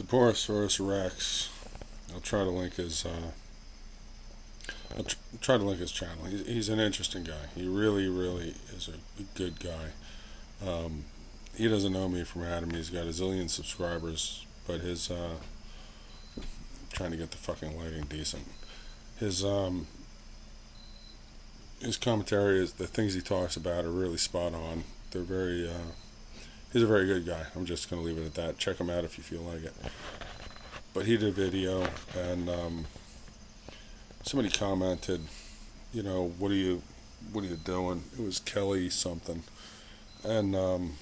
Deporosaurus Rex. I'll try to link his. Try to link his channel. He's an interesting guy. He really, really is a good guy. He doesn't know me from Adam. He's got a zillion subscribers, but his trying to get the fucking lighting decent. His his commentary is the things he talks about are really spot on. They're very. He's a very good guy. I'm just gonna leave it at that. Check him out if you feel like it. But he did a video, and somebody commented, what are you doing? It was Kelly something, and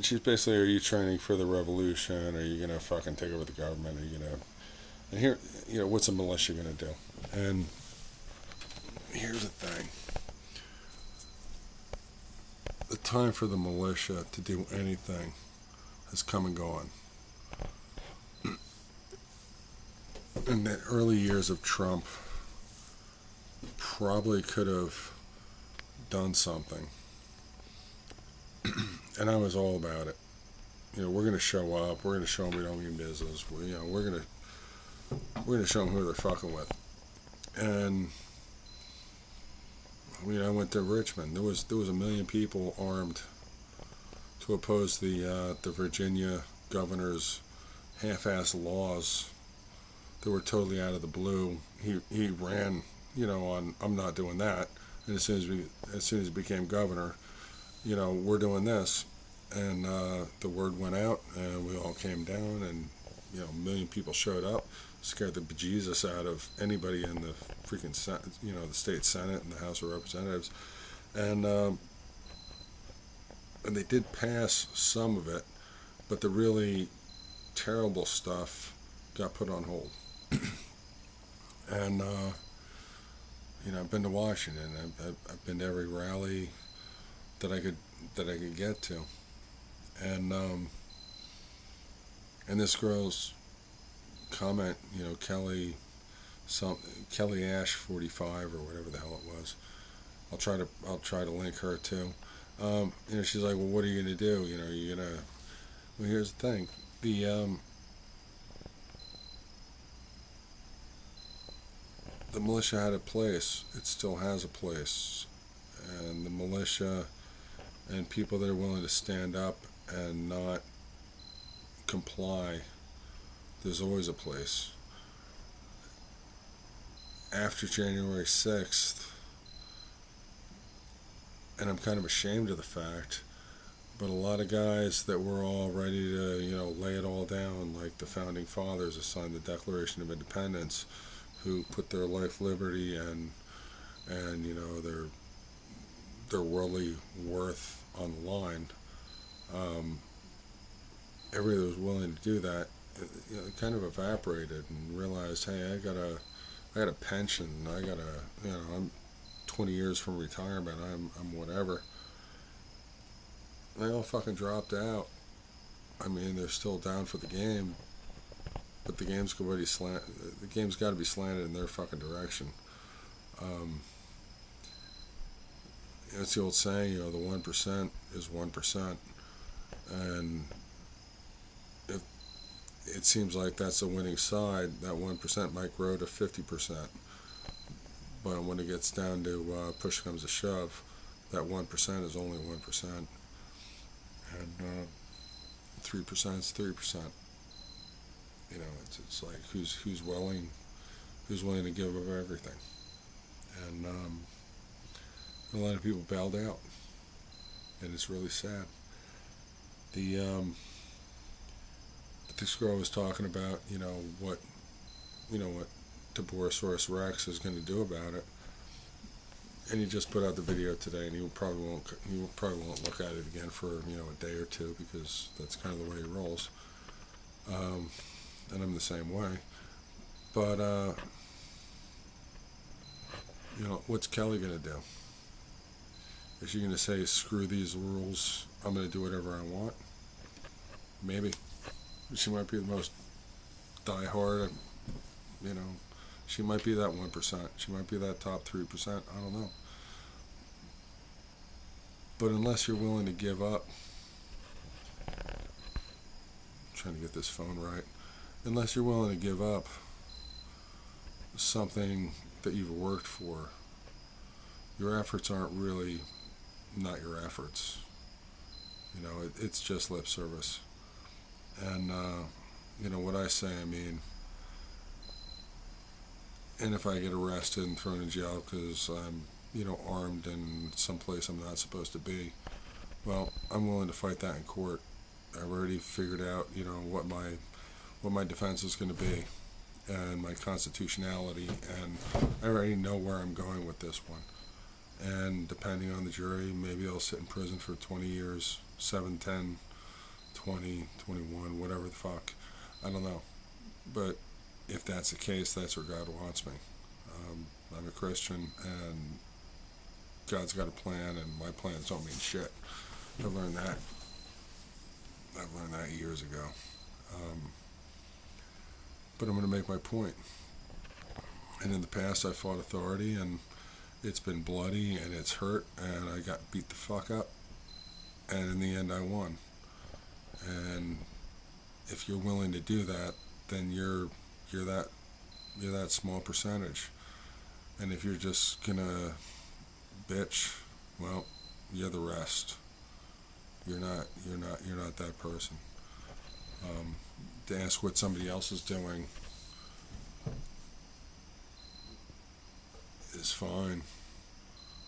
she's basically, are you training for the revolution? Are you gonna fucking take over the government? Are you gonna, and here, what's a militia gonna do? And here's the thing: the time for the militia to do anything has come and gone. In the early years of Trump, probably could have done something, and I was all about it. We're going to show up. We're going to show them we don't mean business. We're going to show them who they're fucking with. And I went to Richmond. There was a million people armed to oppose the Virginia governor's half-assed laws that were totally out of the blue. He ran, on I'm not doing that. And as soon as he became governor, we're doing this. And the word went out, and we all came down, and a million people showed up, scared the bejesus out of anybody in the freaking the state Senate and the House of Representatives, and they did pass some of it, but the really terrible stuff got put on hold. And I've been to Washington. I've been to every rally that I could get to, and this girl's comment, Kelly Ash 45 or whatever the hell it was. I'll try to link her too. She's like, well, what are you gonna do? You're gonna. Well, here's the thing. The militia had a place. It still has a place, and the militia and people that are willing to stand up and not comply, there's always a place. After January 6th, and I'm kind of ashamed of the fact, but a lot of guys that were all ready to, lay it all down, like the founding fathers who signed the Declaration of Independence, who put their life, liberty, and their worldly worth on the line. Everybody that was willing to do that, kind of evaporated and realized, hey, I got a pension. I'm 20 years from retirement. I'm whatever. They all fucking dropped out. I mean, they're still down for the game, but the game's got to be slanted in their fucking direction. It's the old saying, the 1% is 1%, and if it seems like that's the winning side, that 1% might grow to 50%. But when it gets down to push comes to shove, that 1% is only 1%, and 3% is 3%. It's like who's willing to give up everything, and a lot of people bailed out, and it's really sad. This girl was talking about what Deporosaurus Rex is going to do about it, and he just put out the video today, and he probably won't look at it again for a day or two, because that's kind of the way he rolls. And I'm the same way. But what's Kelly gonna do? Is she gonna say, screw these rules, I'm gonna do whatever I want? Maybe. She might be the most diehard, she might be that 1%. She might be that top 3%. I don't know. But unless you're willing to give up trying to get this phone right. Unless you're willing to give up something that you've worked for, your efforts aren't really not your efforts. It's just lip service. And, what I say, I mean, and if I get arrested and thrown in jail because I'm, armed in some place I'm not supposed to be, well, I'm willing to fight that in court. I've already figured out, what my defense is going to be and my constitutionality, and I already know where I'm going with this one. And depending on the jury, maybe I'll sit in prison for 20 years, 7, 10, 20, 21, whatever the fuck. I don't know. But if that's the case, that's where God wants me. I'm a Christian, and God's got a plan, and my plans don't mean shit. I've learned that. Years ago. But I'm going to make my point. And in the past, I fought authority, and it's been bloody, and it's hurt, and I got beat the fuck up. And in the end, I won. And if you're willing to do that, then you're that small percentage. And if you're just gonna bitch, well, you're the rest. You're not that person. To ask what somebody else is doing is fine.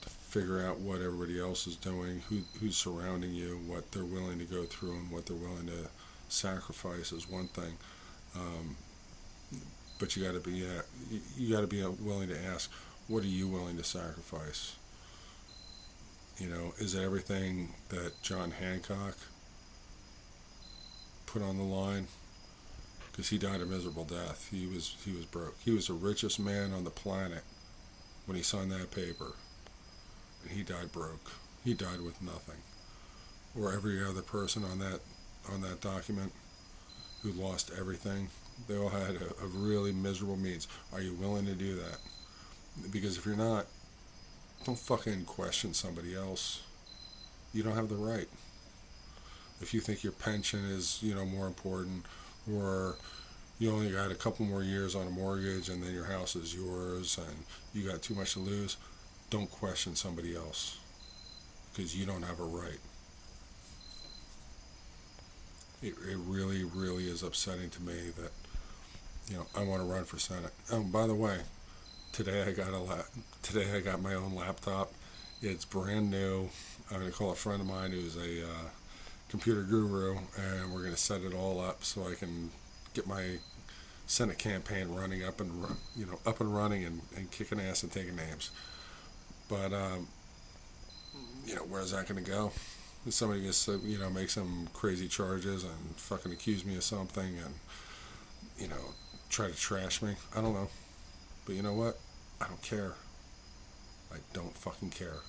To figure out what everybody else is doing, who's surrounding you, what they're willing to go through, and what they're willing to sacrifice is one thing. But you got to be willing to ask, what are you willing to sacrifice? Is it everything that John Hancock put on the line? Because he died a miserable death. He was broke. He was the richest man on the planet when he signed that paper, and he died broke. He died with nothing. Or every other person on that document who lost everything. They all had a really miserable means. Are you willing to do that? Because if you're not, don't fucking question somebody else. You don't have the right. If you think your pension is, more important, or you only got a couple more years on a mortgage and then your house is yours and you got too much to lose, don't question somebody else, because you don't have a right. It really, really is upsetting to me that, I want to run for Senate. Oh, by the way, today I got my own laptop. It's brand new. I'm going to call a friend of mine who's a computer guru, and we're going to set it all up so I can get my Senate campaign running up and running and kicking ass and taking names. But where's that going to go? Is somebody going to make some crazy charges and fucking accuse me of something and try to trash me? I don't know. But you know what? I don't care. I don't fucking care.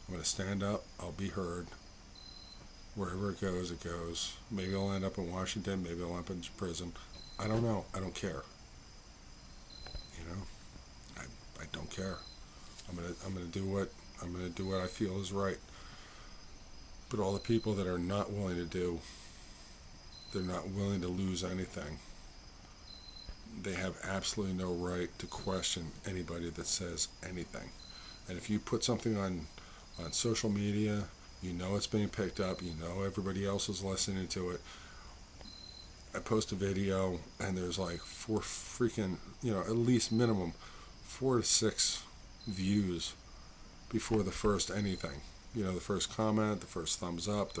I'm going to stand up. I'll be heard. Wherever it goes, it goes. Maybe I'll end up in Washington. Maybe I'll end up in prison. I don't know. I don't care. I don't care. I'm gonna do what I feel is right. But all the people that are not willing to do, they're not willing to lose anything. They have absolutely no right to question anybody that says anything. And if you put something on social media, it's being picked up, everybody else is listening to it. I post a video and there's like 4 freaking, at least minimum 4 to 6 views before the first anything. The first comment, the first thumbs up,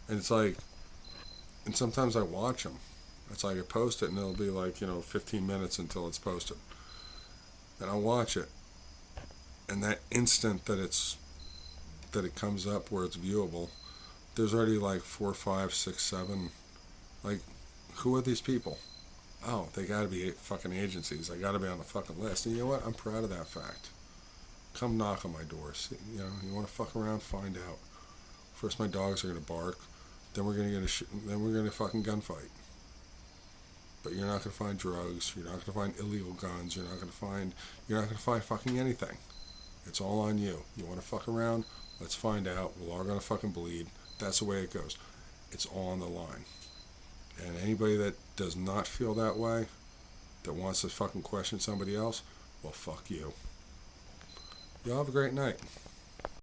and it's like, and sometimes I watch them. It's like I post it and it'll be like, 15 minutes until it's posted. And I'll watch it. And that instant that it comes up where it's viewable, there's already like 4, 5, 6, 7. Like, who are these people? Oh, they gotta be fucking agencies. I gotta be on the fucking list. And you know what? I'm proud of that fact. Come knock on my door. See, you want to fuck around? Find out. First, my dogs are gonna bark. Then we're gonna fucking gunfight. But you're not gonna find drugs. You're not gonna find illegal guns. You're not gonna find fucking anything. It's all on you. You want to fuck around? Let's find out. We're all gonna fucking bleed. That's the way it goes. It's all on the line. And anybody that does not feel that way, that wants to fucking question somebody else, well, fuck you. Y'all have a great night.